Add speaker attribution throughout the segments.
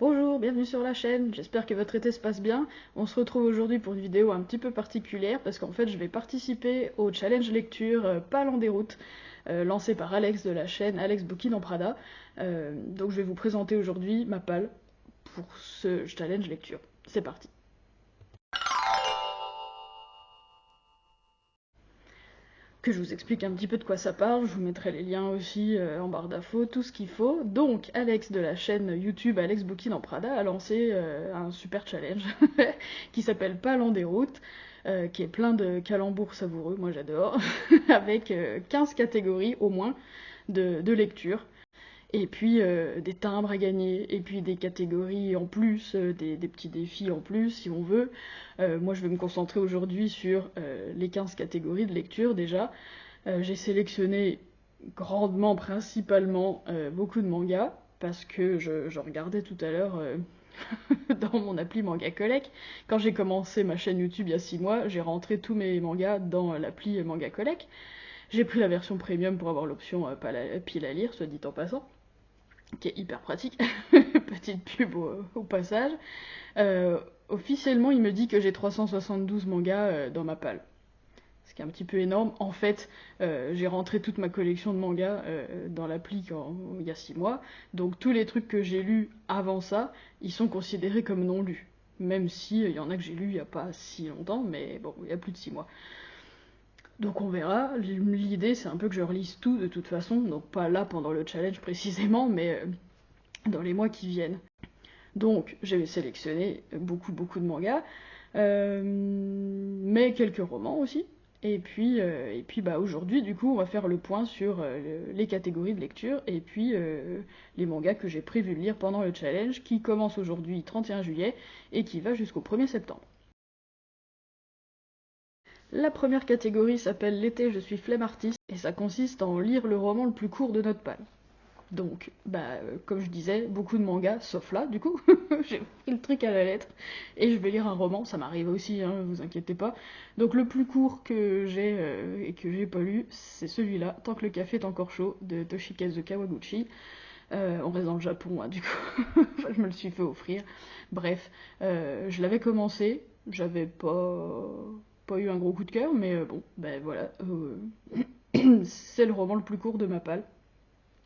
Speaker 1: Bonjour, bienvenue sur la chaîne, j'espère que votre été se passe bien. On se retrouve aujourd'hui pour une vidéo un petit peu particulière parce qu'en fait je vais participer au challenge lecture Pas en déroute, lancé par Alex de la chaîne Alex Bouquin en Prada. Donc je vais vous présenter aujourd'hui ma palle pour ce challenge lecture. C'est parti. Que je vous explique un petit peu de quoi ça parle, je vous mettrai les liens aussi en barre d'infos, tout ce qu'il faut. Donc, Alex de la chaîne YouTube Alex Bouquin en Prada a lancé un super challenge qui s'appelle Pas en déroute, qui est plein de calembours savoureux, moi j'adore, avec 15 catégories au moins de lecture. Et puis des timbres à gagner, et puis des catégories en plus, des petits défis en plus si on veut. Moi je vais me concentrer aujourd'hui sur les 15 catégories de lecture déjà. J'ai sélectionné grandement, principalement, beaucoup de mangas, parce que je regardais tout à l'heure dans mon appli Manga Collect. Quand j'ai commencé ma chaîne YouTube il y a 6 mois, j'ai rentré tous mes mangas dans l'appli Manga Collect. J'ai pris la version premium pour avoir l'option pas la pile à lire, soit dit en passant, qui est hyper pratique. Petite pub au passage. Officiellement, il me dit que j'ai 372 mangas dans ma palle. Ce qui est un petit peu énorme. En fait, j'ai rentré toute ma collection de mangas dans l'appli il y a 6 mois. Donc tous les trucs que j'ai lus avant ça, ils sont considérés comme non lus. Même si il y en a que j'ai lus il n'y a pas si longtemps, mais bon, il y a plus de 6 mois. Donc on verra. L'idée, c'est un peu que je relise tout de toute façon. Donc pas là pendant le challenge précisément, mais dans les mois qui viennent. Donc j'ai sélectionné beaucoup de mangas, mais quelques romans aussi. Et puis bah, aujourd'hui, du coup, on va faire le point sur les catégories de lecture et puis les mangas que j'ai prévu de lire pendant le challenge qui commence aujourd'hui 31 juillet et qui va jusqu'au 1er septembre. La première catégorie s'appelle L'été, je suis flemme artiste et ça consiste en lire le roman le plus court de notre palle. Donc, bah, comme je disais, beaucoup de mangas, sauf là, du coup, j'ai pris le truc à la lettre, et je vais lire un roman, ça m'arrive aussi, hein, vous inquiétez pas. Donc le plus court que j'ai et que j'ai pas lu, c'est celui-là, Tant que le café est encore chaud, de Toshikazu Kawaguchi. On reste dans le Japon, hein, du coup, je me le suis fait offrir. Bref, je l'avais commencé, j'avais pas eu un gros coup de cœur, mais bon, ben voilà, c'est le roman le plus court de ma palle.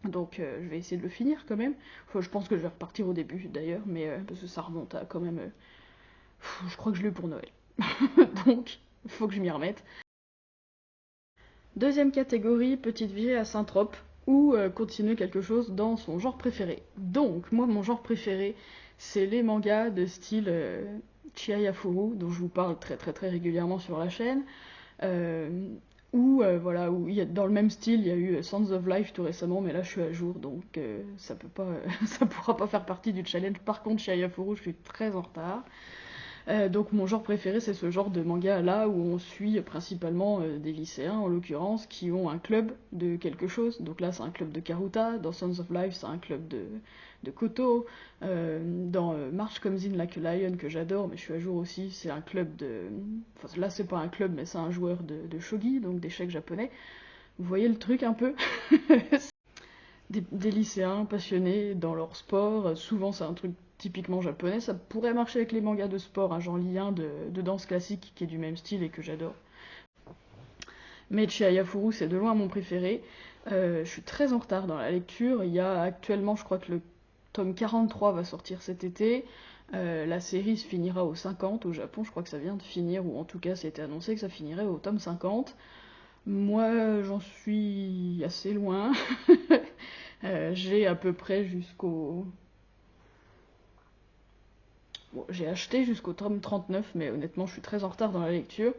Speaker 1: Donc je vais essayer de le finir quand même. Enfin, je pense que je vais repartir au début d'ailleurs, mais parce que ça remonte à quand même. Je crois que je l'ai eu pour Noël. Donc il faut que je m'y remette. Deuxième catégorie, petite virée à Saint-Trope, ou continuer quelque chose dans son genre préféré. Donc moi mon genre préféré, c'est les mangas de style Chihayafuru, dont je vous parle très régulièrement sur la chaîne. Euh, voilà, où dans le même style, il y a eu Sands of Life tout récemment, mais là je suis à jour, donc ça peut pas, ça pourra pas faire partie du challenge. Par contre, chez Ayafuru, je suis très en retard. Donc mon genre préféré, c'est ce genre de manga là où on suit principalement des lycéens en l'occurrence qui ont un club de quelque chose. Donc là c'est un club de Karuta, dans Sons of Life c'est un club de Koto, dans March Comes In Like a Lion que j'adore mais je suis à jour aussi, c'est un club de... Enfin là c'est pas un club mais c'est un joueur de shogi, donc d'échecs japonais. Vous voyez le truc un peu. Des lycéens passionnés dans leur sport, souvent c'est un truc typiquement japonais, ça pourrait marcher avec les mangas de sport, hein, j'en lis un de danse classique qui est du même style et que j'adore. Mais Chihayafuru c'est de loin mon préféré, je suis très en retard dans la lecture, il y a actuellement je crois que le tome 43 va sortir cet été, la série se finira au 50 au Japon, je crois que ça vient de finir, ou en tout cas c'était annoncé que ça finirait au tome 50. Moi j'en suis assez loin. J'ai à peu près jusqu'au... Bon, j'ai acheté jusqu'au tome 39, mais honnêtement, je suis très en retard dans la lecture.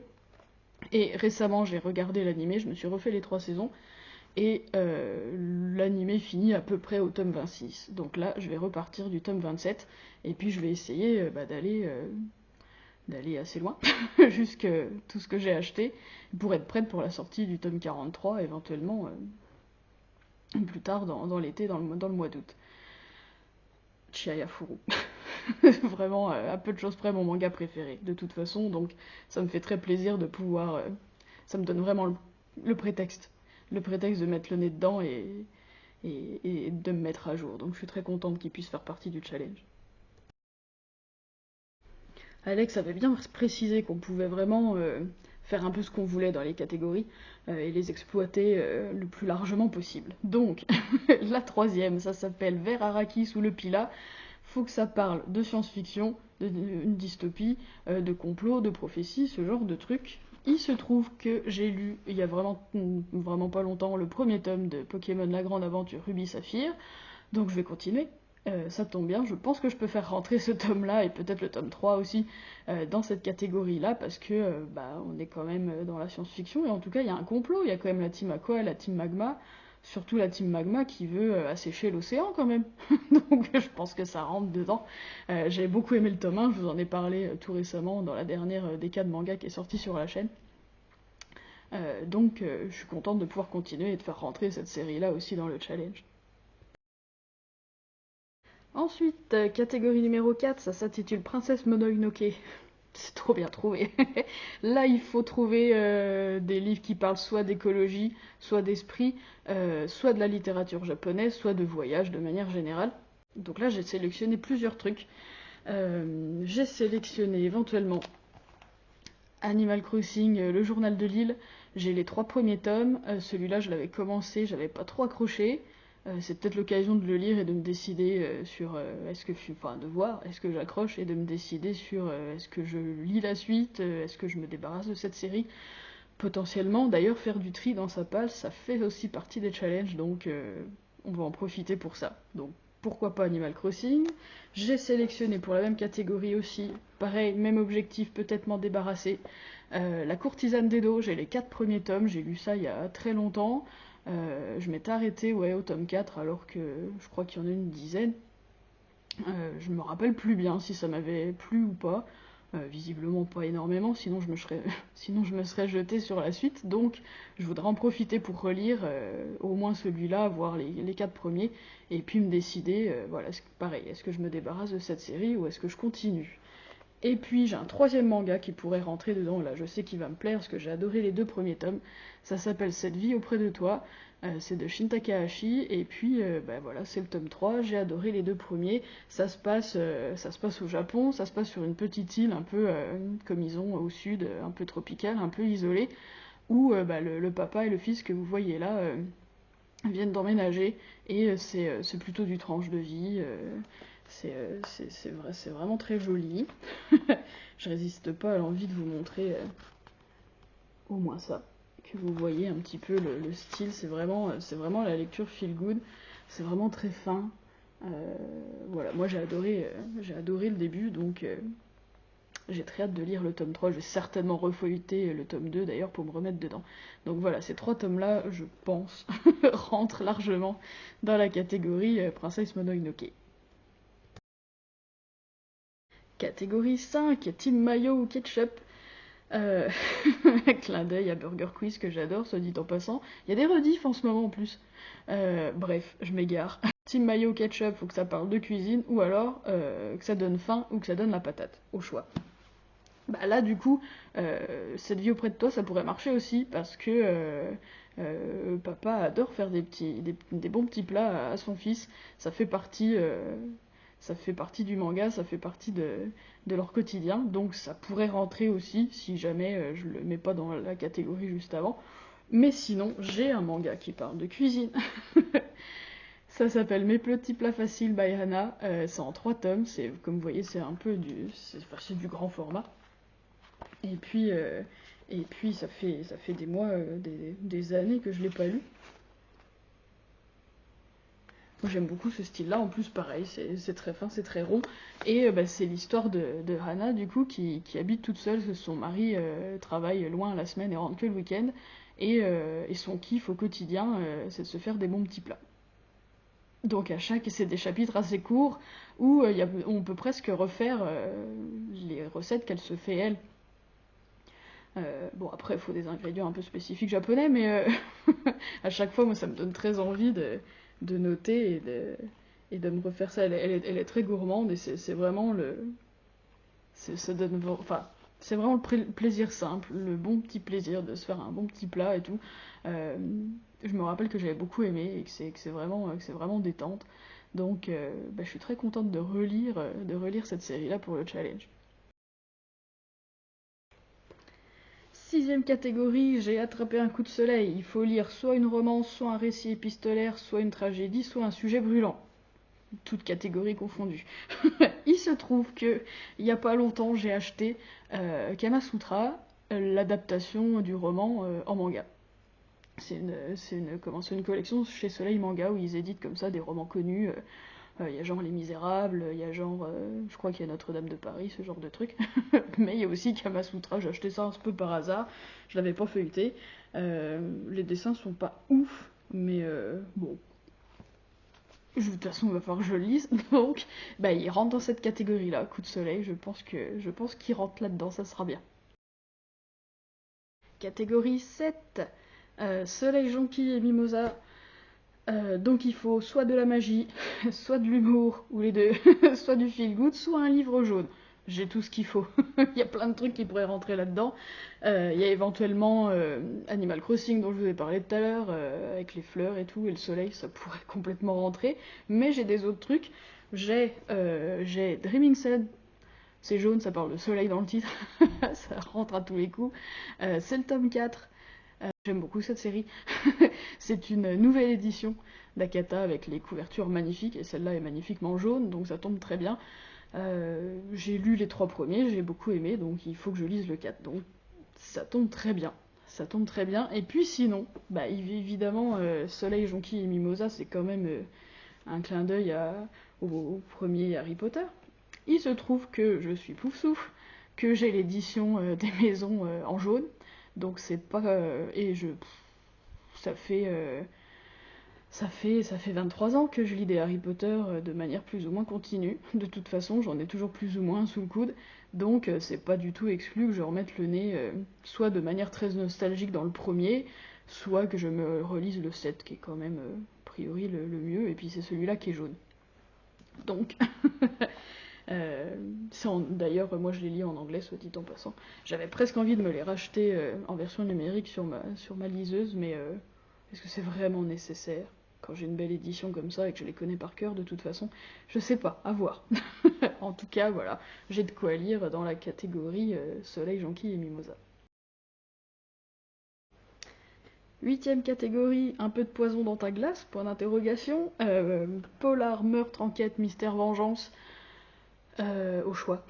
Speaker 1: Et récemment, j'ai regardé l'animé, je me suis refait les 3 saisons, et l'animé finit à peu près au tome 26. Donc là, je vais repartir du tome 27, et puis je vais essayer d'aller assez loin, jusque tout ce que j'ai acheté, pour être prête pour la sortie du tome 43, éventuellement plus tard dans l'été, dans le mois d'août. Chihayafuru. Vraiment, à peu de choses près, mon manga préféré, de toute façon, donc ça me fait très plaisir de pouvoir... ça me donne vraiment le prétexte. Le prétexte de mettre le nez dedans et de me mettre à jour. Donc je suis très contente qu'il puisse faire partie du challenge. Alex avait bien précisé qu'on pouvait vraiment faire un peu ce qu'on voulait dans les catégories et les exploiter le plus largement possible. Donc, la troisième, ça s'appelle Vers Arrakis ou le Pila. Faut que ça parle de science-fiction, d'une dystopie, de complot, de prophétie, ce genre de trucs. Il se trouve que j'ai lu, il y a vraiment pas longtemps, le premier tome de Pokémon La Grande Aventure Ruby Saphir, donc je vais continuer. Ça tombe bien, je pense que je peux faire rentrer ce tome-là, et peut-être le tome 3 aussi, dans cette catégorie-là, parce que bah, on est quand même dans la science-fiction, et en tout cas il y a un complot, il y a quand même la team Aqua, la team Magma, surtout la team Magma qui veut assécher l'océan quand même. Donc je pense que ça rentre dedans. J'ai beaucoup aimé le tome 1, je vous en ai parlé tout récemment dans la dernière décade manga qui est sortie sur la chaîne. Donc je suis contente de pouvoir continuer et de faire rentrer cette série-là aussi dans le challenge. Ensuite, catégorie numéro 4, ça s'intitule Princesse Mononoke. C'est trop bien trouvé. Là, il faut trouver des livres qui parlent soit d'écologie, soit d'esprit, soit de la littérature japonaise, soit de voyage de manière générale. Donc là, j'ai sélectionné plusieurs trucs. J'ai sélectionné éventuellement Animal Crossing, le journal de l'île. J'ai les 3 premiers tomes. Celui-là, je l'avais commencé, j'avais pas trop accroché. C'est peut-être l'occasion de le lire et de me décider sur de voir est-ce que j'accroche et de me décider sur est-ce que je lis la suite, est-ce que je me débarrasse de cette série. Potentiellement, d'ailleurs, faire du tri dans sa palle, ça fait aussi partie des challenges, donc on va en profiter pour ça. Donc pourquoi pas Animal Crossing. J'ai sélectionné pour la même catégorie aussi, pareil, même objectif, peut-être m'en débarrasser. La courtisane d'Edo, j'ai les 4 premiers tomes, j'ai lu ça il y a très longtemps. Je m'étais arrêtée au tome 4 alors que je crois qu'il y en a une dizaine. Je me rappelle plus bien si ça m'avait plu ou pas. Visiblement pas énormément, sinon sinon je me serais jetée sur la suite. Donc je voudrais en profiter pour relire au moins celui-là, voir les 4 premiers, et puis me décider, voilà, pareil, est-ce que je me débarrasse de cette série ou est-ce que je continue. Et puis j'ai un troisième manga qui pourrait rentrer dedans, là je sais qu'il va me plaire parce que j'ai adoré les 2 premiers tomes. Ça s'appelle Cette vie auprès de toi, c'est de Shin Takahashi, et puis bah voilà, c'est le tome 3, j'ai adoré les 2 premiers. Ça se passe au Japon, ça se passe sur une petite île un peu comme ils ont au sud, un peu tropicale, un peu isolée, où bah, le papa et le fils que vous voyez là viennent d'emménager, et c'est plutôt du tranche de vie. C'est vraiment très joli. Je résiste pas à l'envie de vous montrer au moins ça, que vous voyez un petit peu le style. C'est vraiment la lecture feel good. C'est vraiment très fin. Voilà, moi j'ai adoré le début, donc j'ai très hâte de lire le tome 3. Je vais certainement refeuilleter le tome 2 d'ailleurs pour me remettre dedans. Donc voilà, ces 3 tomes-là, je pense, rentrent largement dans la catégorie Princesse Mononoke. Catégorie 5, Team Mayo ou Ketchup. Euh, clin d'œil à Burger Quiz que j'adore, soit dit en passant. Il y a des rediffs en ce moment en plus. Bref, je m'égare. Team Mayo Ketchup, faut que ça parle de cuisine, ou alors que ça donne faim ou que ça donne la patate, au choix. Bah là, du coup, cette vie auprès de toi, ça pourrait marcher aussi, parce que papa adore faire des bons petits plats à son fils. Ça fait partie, ça fait partie du manga, ça fait partie de leur quotidien, donc ça pourrait rentrer aussi, si jamais je le mets pas dans la catégorie juste avant. Mais sinon, j'ai un manga qui parle de cuisine. Ça s'appelle Mes petits plats faciles by Hana. C'est en 3 tomes. Comme vous voyez, c'est un peu c'est du grand format. Et puis, ça fait des mois, des années que je l'ai pas lu. Moi j'aime beaucoup ce style-là, en plus pareil, c'est très fin, c'est très rond. Et bah, c'est l'histoire de Hana du coup qui habite toute seule, que son mari travaille loin la semaine et rentre que le week-end. Et son kiff au quotidien, c'est de se faire des bons petits plats. Donc c'est des chapitres assez courts où on peut presque refaire les recettes qu'elle se fait elle. Bon, après, il faut des ingrédients un peu spécifiques japonais, mais à chaque fois, moi, ça me donne très envie de noter et de me refaire ça. Elle est très gourmande et c'est vraiment ça donne, enfin, c'est vraiment le plaisir simple, le bon petit plaisir de se faire un bon petit plat et tout. Euh, je me rappelle que j'avais beaucoup aimé et que c'est vraiment détente. Donc, bah, je suis très contente de relire cette série-là pour le challenge. 6ème catégorie, j'ai attrapé un coup de soleil. Il faut lire soit une romance, soit un récit épistolaire, soit une tragédie, soit un sujet brûlant. Toutes catégories confondues. Il se trouve que, il n'y a pas longtemps, j'ai acheté Kamasutra, l'adaptation du roman en manga. C'est une collection chez Soleil Manga où ils éditent comme ça des romans connus. Il y a genre Les Misérables, il y a genre, je crois qu'il y a Notre-Dame de Paris, ce genre de truc. Mais il y a aussi Kamasutra, j'ai acheté ça un peu par hasard, je l'avais pas feuilleté. Les dessins sont pas ouf, mais bon. De toute façon, il va falloir que je le lise, donc bah, il rentre dans cette catégorie-là, Coup de soleil, je pense qu'il rentre là-dedans, ça sera bien. Catégorie 7, Soleil, Jonquille et Mimosa. Donc il faut soit de la magie, soit de l'humour, ou les deux, soit du feel good, soit un livre jaune. J'ai tout ce qu'il faut. Il y a plein de trucs qui pourraient rentrer là-dedans. Il y a éventuellement Animal Crossing dont je vous ai parlé tout à l'heure, avec les fleurs et tout, et le soleil, ça pourrait complètement rentrer. Mais j'ai des autres trucs. J'ai Dreaming Sad, c'est jaune, ça parle de soleil dans le titre, ça rentre à tous les coups. C'est le tome 4. J'aime beaucoup cette série. C'est une nouvelle édition d'Akata avec les couvertures magnifiques, et celle-là est magnifiquement jaune, donc ça tombe très bien. J'ai lu les 3 premiers, j'ai beaucoup aimé, donc il faut que je lise le 4. Donc ça tombe très bien. Ça tombe très bien. Et puis sinon, bah évidemment, Soleil, Jonquille et Mimosa, c'est quand même un clin d'œil au premier Harry Potter. Il se trouve que je suis Poufsouffle, que j'ai l'édition des maisons en jaune, donc c'est pas... et je... Ça fait, ça fait 23 ans que je lis des Harry Potter de manière plus ou moins continue. De toute façon, j'en ai toujours plus ou moins sous le coude. Donc c'est pas du tout exclu que je remette le nez soit de manière très nostalgique dans le premier, soit que je me relise le 7 qui est quand même a priori le mieux, et puis c'est celui-là qui est jaune. Donc, d'ailleurs, moi je les lis en anglais, soit dit en passant. J'avais presque envie de me les racheter en version numérique sur ma liseuse, mais est-ce que c'est vraiment nécessaire quand j'ai une belle édition comme ça et que je les connais par cœur de toute façon? Je sais pas, à voir. En tout cas, voilà, j'ai de quoi lire dans la catégorie Soleil, Jonquille et Mimosa. 8ème catégorie, un peu de poison dans ta glace, point d'interrogation. Polar, meurtre, enquête, mystère, vengeance. Au choix.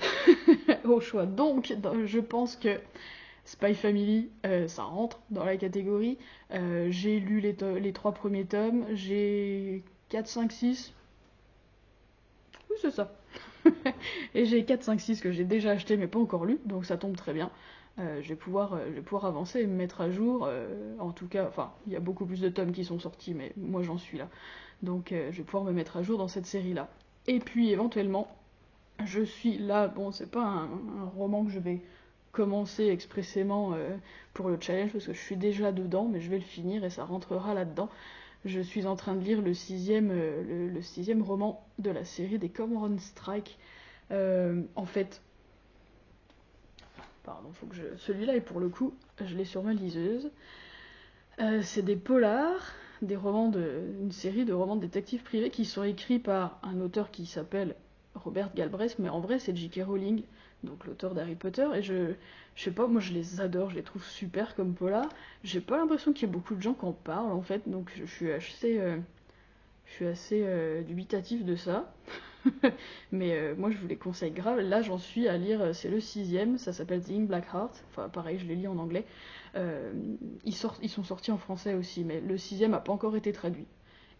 Speaker 1: Au choix. Donc, je pense que Spy Family, ça rentre dans la catégorie. J'ai lu les 3 premiers tomes, j'ai 4, 5, 6. Oui, c'est ça. Et j'ai 4, 5, 6 que j'ai déjà acheté mais pas encore lu, donc ça tombe très bien. Je vais pouvoir avancer et me mettre à jour. En tout cas, enfin, il y a beaucoup plus de tomes qui sont sortis, mais moi j'en suis là. Donc je vais pouvoir me mettre à jour dans cette série-là. Et puis éventuellement, je suis là, bon, c'est pas un roman que je vais commencer expressément pour le challenge, parce que je suis déjà dedans, mais je vais le finir et ça rentrera là-dedans. Je suis en train de lire le sixième roman de la série des Cormoran Strike. En fait, pardon, faut que je... Celui-là est pour le coup, je l'ai sur ma liseuse. C'est des polars, une série de romans de détectives privés qui sont écrits par un auteur qui s'appelle Robert Galbraith, mais en vrai c'est J.K. Rowling, donc l'auteur d'Harry Potter, et je sais pas, moi je les adore, je les trouve super comme polars. J'ai pas l'impression qu'il y ait beaucoup de gens qui en parlent en fait, donc je suis assez dubitatif de ça. Mais moi je vous les conseille grave. Là j'en suis à lire, c'est le 6ème, ça s'appelle The Ink Black Heart. Enfin pareil, je les lis en anglais. Ils sont sortis en français aussi, mais le 6ème a pas encore été traduit.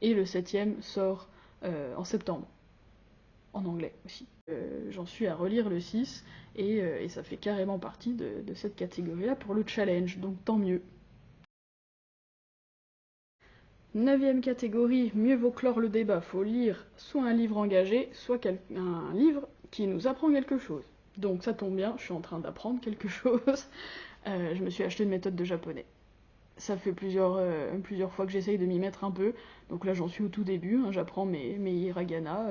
Speaker 1: Et le 7ème sort en septembre, en anglais aussi. J'en suis à relire le 6, et ça fait carrément partie de cette catégorie-là pour le challenge, donc tant mieux. 9ème catégorie, mieux vaut clore le débat, faut lire soit un livre engagé, soit un livre qui nous apprend quelque chose. Donc ça tombe bien, je suis en train d'apprendre quelque chose. Je me suis acheté une méthode de japonais. Ça fait plusieurs fois que j'essaye de m'y mettre un peu, donc là j'en suis au tout début, hein, j'apprends mes hiragana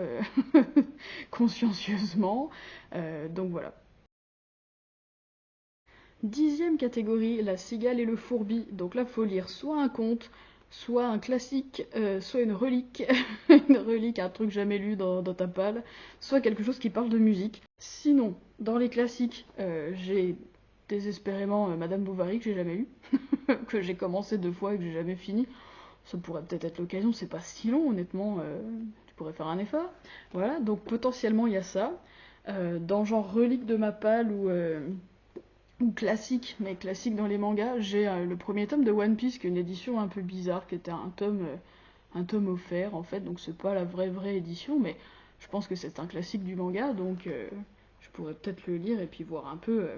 Speaker 1: consciencieusement, donc voilà. 10ème catégorie, la cigale et le fourbi. Donc là, faut lire soit un conte, soit un classique, soit une relique, une relique, un truc jamais lu dans ta palle, soit quelque chose qui parle de musique. Sinon, dans les classiques, j'ai désespérément Madame Bovary que j'ai jamais lu, que j'ai commencé 2 fois et que j'ai jamais fini. Ça pourrait peut-être être l'occasion, c'est pas si long honnêtement, tu pourrais faire un effort. Voilà, donc potentiellement il y a ça. Dans genre relique de ma palle ou classique, mais classique dans les mangas, j'ai le premier tome de One Piece, qui est une édition un peu bizarre, qui était un tome offert en fait, donc c'est pas la vraie édition, mais je pense que c'est un classique du manga, donc je pourrais peut-être le lire et puis voir un peu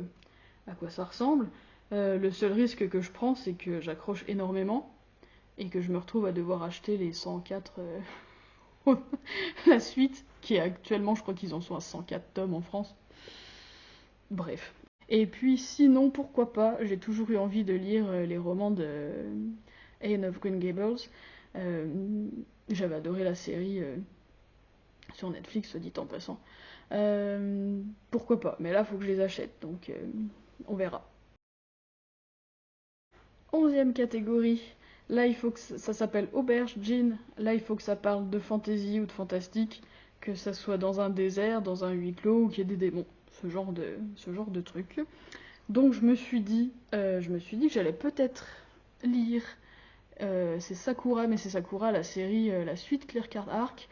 Speaker 1: à quoi ça ressemble. Le seul risque que je prends, c'est que j'accroche énormément et que je me retrouve à devoir acheter les 104 la suite, qui est actuellement, je crois qu'ils en sont à 104 tomes en France. Bref. Et puis sinon, pourquoi pas, j'ai toujours eu envie de lire les romans de Anne of Green Gables. J'avais adoré la série sur Netflix, soit dit en passant. Pourquoi pas, mais là, faut que je les achète, donc on verra. 11e catégorie, là il faut que ça s'appelle Aubergine, là il faut que ça parle de fantasy ou de fantastique, que ça soit dans un désert, dans un huis clos ou qu'il y ait des démons, ce genre de truc. Donc je me suis dit que j'allais peut-être lire, c'est Sakura, mais c'est Sakura la série, la suite Clear Card Arc.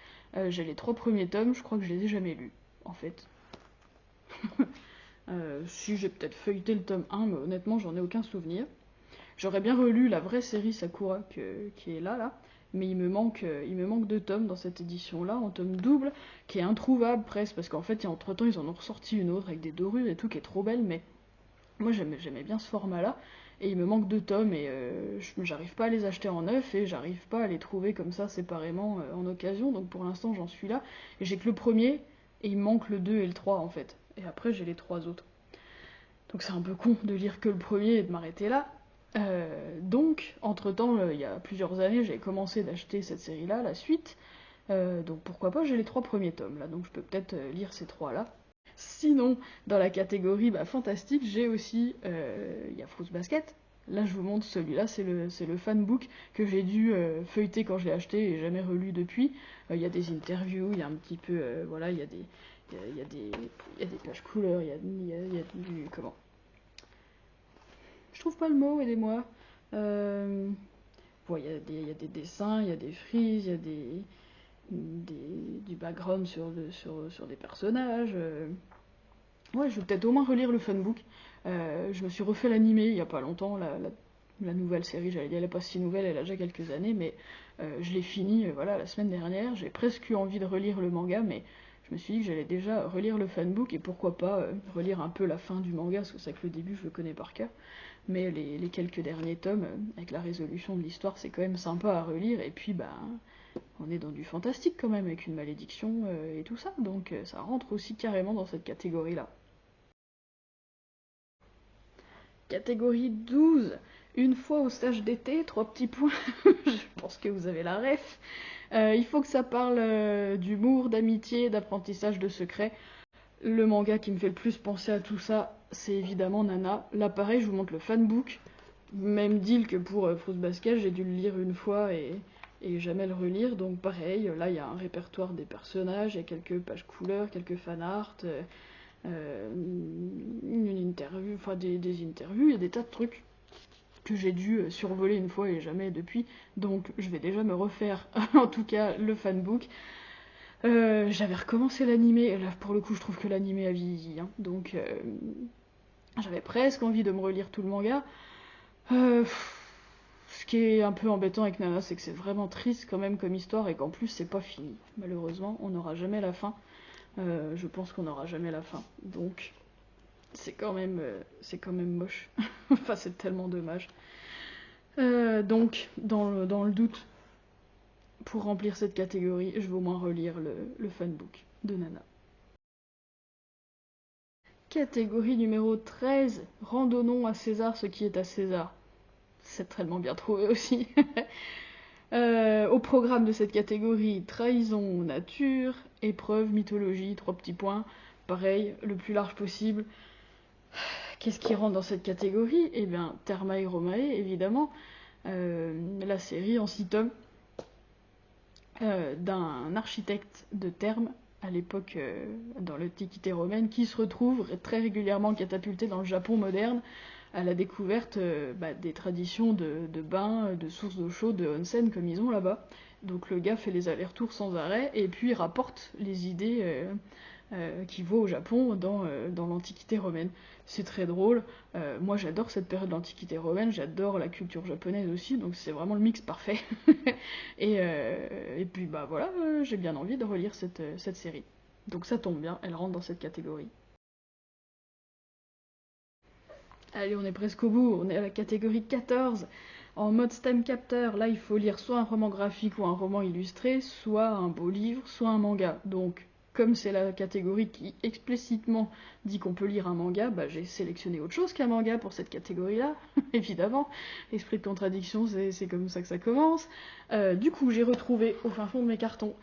Speaker 1: J'ai les 3 premiers tomes, je crois que je les ai jamais lus, en fait. Si j'ai peut-être feuilleté le tome 1, mais honnêtement j'en ai aucun souvenir. J'aurais bien relu la vraie série Sakura qui est là, mais il me manque 2 tomes dans cette édition-là, en tome double, qui est introuvable presque, parce qu'en fait, entre-temps, ils en ont ressorti une autre avec des dorures et tout, qui est trop belle, mais moi j'aimais bien ce format-là, et il me manque 2 tomes, et j'arrive pas à les acheter en neuf, et j'arrive pas à les trouver comme ça séparément en occasion, donc pour l'instant j'en suis là, et j'ai que le premier, et il me manque le 2 et le 3 en fait, et après j'ai les 3 autres. Donc c'est un peu con de lire que le premier et de m'arrêter là. Donc, entre-temps, il y a plusieurs années, j'ai commencé d'acheter cette série-là, la suite. Donc pourquoi pas, j'ai les 3 premiers tomes là, donc je peux peut-être lire ces 3-là. Sinon, dans la catégorie fantastique, j'ai aussi, il y a Fruits Basket. Là, je vous montre celui-là, c'est le fanbook que j'ai dû feuilleter quand je l'ai acheté et jamais relu depuis. Il y a des interviews, il y a un petit peu, voilà, il y a des, il y a des, il y a des pages couleurs, il y a du, comment, je trouve pas le mot, aidez-moi. Bon, il y a des dessins, il y a des frises, il y a du background sur des personnages. Ouais, je vais peut-être au moins relire le funbook. Je me suis refait l'animé il y a pas longtemps, la nouvelle série, j'allais dire, elle est pas si nouvelle, elle a déjà quelques années, mais je l'ai fini voilà, la semaine dernière. J'ai presque eu envie de relire le manga, mais je me suis dit que j'allais déjà relire le fanbook et pourquoi pas relire un peu la fin du manga, parce que c'est que le début je le connais par cœur. Mais les quelques derniers tomes, avec la résolution de l'histoire, c'est quand même sympa à relire, et puis bah on est dans du fantastique quand même, avec une malédiction et tout ça, donc ça rentre aussi carrément dans cette catégorie-là. Catégorie 12, une fois au stage d'été, 3 petits points, je pense que vous avez la ref. Il faut que ça parle d'humour, d'amitié, d'apprentissage de secrets. Le manga qui me fait le plus penser à tout ça, c'est évidemment Nana. Là pareil, je vous montre le fanbook. Même deal que pour Fruits Basket, j'ai dû le lire une fois et jamais le relire. Donc pareil, là il y a un répertoire des personnages, il y a quelques pages couleurs, quelques fanarts, une interview, enfin des interviews, il y a des tas de trucs que j'ai dû survoler une fois et jamais depuis. Donc je vais déjà me refaire en tout cas le fanbook. J'avais recommencé l'animé, et là pour le coup je trouve que l'animé a vieilli, hein. Donc j'avais presque envie de me relire tout le manga. Ce qui est un peu embêtant avec Nana, c'est que c'est vraiment triste quand même comme histoire et qu'en plus c'est pas fini. Malheureusement, on n'aura jamais la fin. Je pense qu'on n'aura jamais la fin. Donc c'est quand même moche. Enfin, c'est tellement dommage. Donc, dans le doute, pour remplir cette catégorie, je vais au moins relire le fanbook de Nana. Catégorie numéro 13, randonnons à César ce qui est à César. C'est tellement bien trouvé aussi. Au programme de cette catégorie, trahison, nature, épreuve, mythologie, 3 petits points. Pareil, le plus large possible. Qu'est-ce qui rentre dans cette catégorie? Eh bien, Thermae Romae, évidemment. La série en 6 tomes d'un architecte de Thermes à l'époque dans l'Antiquité romaine, qui se retrouvent très régulièrement catapultés dans le Japon moderne à la découverte des traditions de bains, de sources d'eau chaude, de onsen comme ils ont là-bas. Donc le gars fait les allers-retours sans arrêt et puis il rapporte les idées qu'il voit au Japon dans l'Antiquité romaine. C'est très drôle. Moi j'adore cette période de l'Antiquité romaine, j'adore la culture japonaise aussi, donc c'est vraiment le mix parfait. Et puis bah voilà, j'ai bien envie de relire cette série. Donc ça tombe bien, elle rentre dans cette catégorie. Allez, on est presque au bout, on est à la catégorie 14. En mode stem capteur, là il faut lire soit un roman graphique ou un roman illustré, soit un beau livre, soit un manga. Donc, comme c'est la catégorie qui explicitement dit qu'on peut lire un manga, bah j'ai sélectionné autre chose qu'un manga pour cette catégorie-là, évidemment. Esprit de contradiction, c'est comme ça que ça commence. Du coup, j'ai retrouvé au fin fond de mes cartons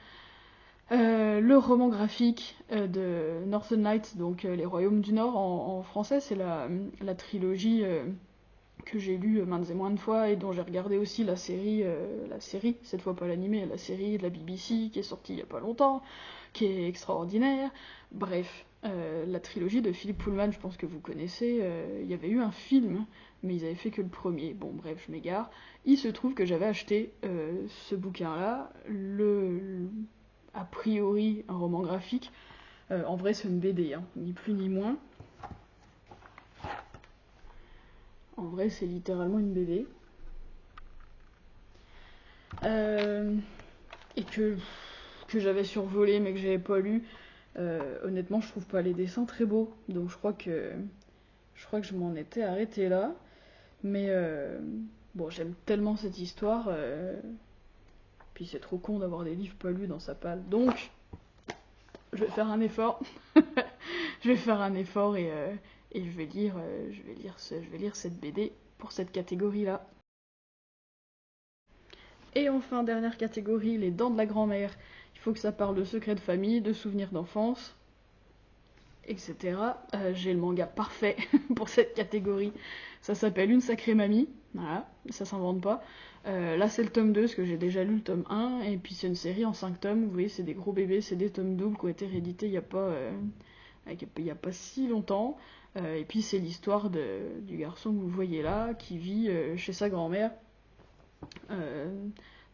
Speaker 1: le roman graphique de Northern Lights, donc Les Royaumes du Nord en français, c'est la trilogie que j'ai lue maintes et maintes fois et dont j'ai regardé aussi la série, cette fois pas l'animé, la série de la BBC qui est sortie il y a pas longtemps, qui est extraordinaire. Bref, la trilogie de Philip Pullman, je pense que vous connaissez, il y avait eu un film, mais ils avaient fait que le premier. Bon, bref, je m'égare. Il se trouve que j'avais acheté ce bouquin-là, a priori un roman graphique. En vrai, c'est une BD, hein, ni plus ni moins. En vrai, c'est littéralement une BD. Et que j'avais survolé mais que j'avais pas lu. Honnêtement, je trouve pas les dessins très beaux. Donc je m'en étais arrêtée là. Mais bon, j'aime tellement cette histoire. Puis c'est trop con d'avoir des livres pas lus dans sa palle. Donc, je vais faire un effort. Je vais faire un effort et je vais lire cette BD pour cette catégorie-là. Et enfin, dernière catégorie, les dents de la grand-mère. Il faut que ça parle de secrets de famille, de souvenirs d'enfance, etc. J'ai le manga parfait pour cette catégorie. Ça s'appelle Une sacrée mamie. Voilà, ça s'invente pas. Là, c'est le tome 2, parce que j'ai déjà lu le tome 1. Et puis, c'est une série en 5 tomes. Vous voyez, c'est des gros bébés, c'est des tomes doubles qui ont été réédités il y a pas si longtemps. Et puis, c'est l'histoire du garçon que vous voyez là, qui vit chez sa grand-mère.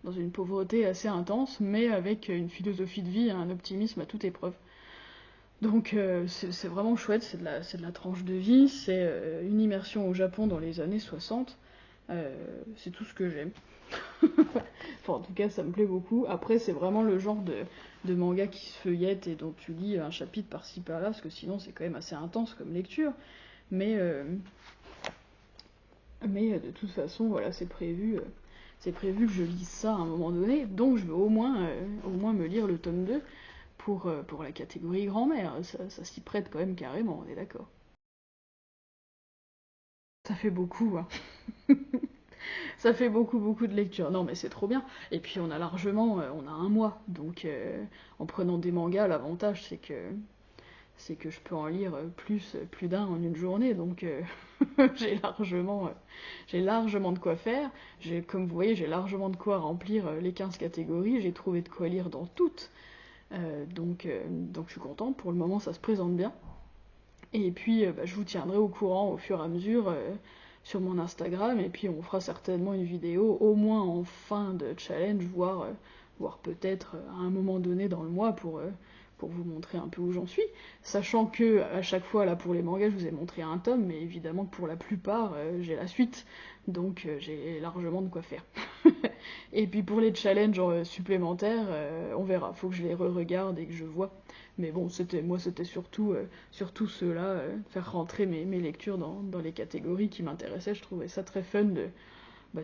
Speaker 1: Dans une pauvreté assez intense, mais avec une philosophie de vie et un optimisme à toute épreuve. Donc c'est vraiment chouette, c'est de la tranche de vie, c'est une immersion au Japon dans les années 60, c'est tout ce que j'aime. Enfin, en tout cas, ça me plaît beaucoup. Après, c'est vraiment le genre de manga qui se feuillette et dont tu lis un chapitre par-ci par-là, parce que sinon c'est quand même assez intense comme lecture. Mais, de toute façon, voilà, c'est prévu que je lise ça à un moment donné, donc je vais au moins me lire le tome 2 pour la catégorie grand-mère. Ça s'y prête quand même carrément, on est d'accord. Ça fait beaucoup, hein. Ça fait beaucoup de lectures. Non mais c'est trop bien. Et puis on a un mois, donc en prenant des mangas, l'avantage c'est que je peux en lire plus d'un en une journée, donc j'ai largement de quoi faire. Comme vous voyez, j'ai largement de quoi remplir les 15 catégories, j'ai trouvé de quoi lire dans toutes. Donc je suis contente, pour le moment ça se présente bien. Et puis je vous tiendrai au courant au fur et à mesure sur mon Instagram, et puis on fera certainement une vidéo, au moins en fin de challenge, voire peut-être à un moment donné dans le mois pour vous montrer un peu où j'en suis. Sachant que à chaque fois, là pour les mangas, je vous ai montré un tome, mais évidemment que pour la plupart, j'ai la suite, donc j'ai largement de quoi faire. Et puis pour les challenges supplémentaires, on verra, faut que je les re-regarde et que je vois. Mais bon, c'était surtout ceux-là, faire rentrer mes lectures dans les catégories qui m'intéressaient. Je trouvais ça très fun de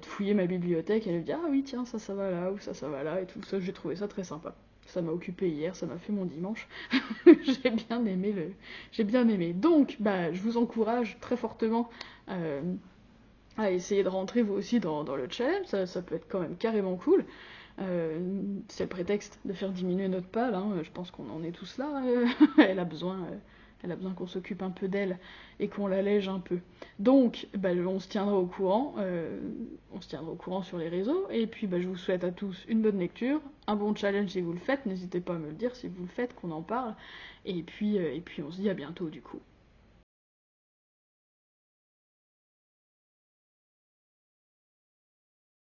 Speaker 1: fouiller ma bibliothèque et de me dire ah oui tiens ça va là ou ça va là et tout ça. J'ai trouvé ça très sympa. Ça m'a occupé hier, ça m'a fait mon dimanche. J'ai bien aimé. Donc je vous encourage très fortement à essayer de rentrer vous aussi dans le challenge. Ça peut être quand même carrément cool. C'est le prétexte de faire diminuer notre palle, hein. Je pense qu'on en est tous là. Elle a besoin Elle a besoin qu'on s'occupe un peu d'elle et qu'on l'allège un peu. Donc, on se tiendra au courant. Sur les réseaux. Et puis, je vous souhaite à tous une bonne lecture, un bon challenge si vous le faites. N'hésitez pas à me le dire si vous le faites, qu'on en parle. Et puis on se dit à bientôt du coup.